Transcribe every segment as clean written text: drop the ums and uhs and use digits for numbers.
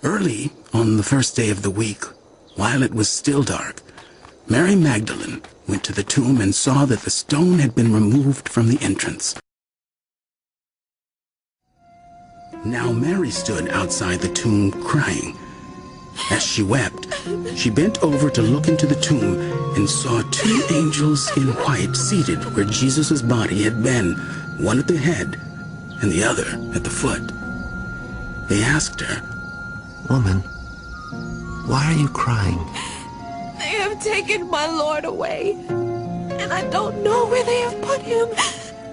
Early on the first day of the week, while it was still dark, Mary Magdalene went to the tomb and saw that the stone had been removed from the entrance. Now Mary stood outside the tomb crying. As she wept, she bent over to look into the tomb and saw two angels in white seated where Jesus' body had been, one at the head and the other at the foot. They asked her, "Woman, why are you crying?" "They have taken my Lord away, and I don't know where they have put him."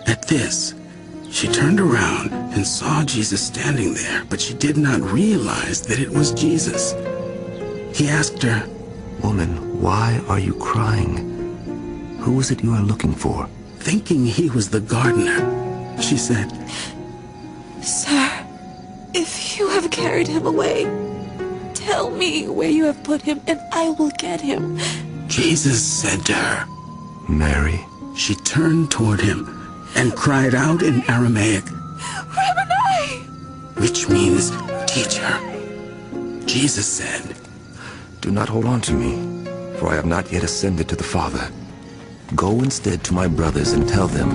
At this, she turned around and saw Jesus standing there, but she did not realize that it was Jesus. He asked her, "Woman, why are you crying? Who is it you are looking for?" Thinking he was the gardener, she said, "Sir, if you have carried him away, tell me where you have put him, and I will get him." Jesus said to her, "Mary." She turned toward him and cried out in Aramaic, "Rabboni!" which means teacher. Jesus said, "Do not hold on to me, for I have not yet ascended to the Father. Go instead to my brothers and tell them,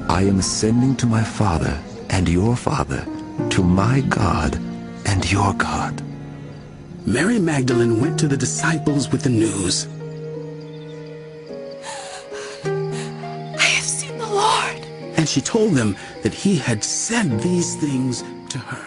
I am ascending to my Father and your Father, to my God and your God." Mary Magdalene went to the disciples with the news. "I have seen the Lord." And she told them that he had said these things to her.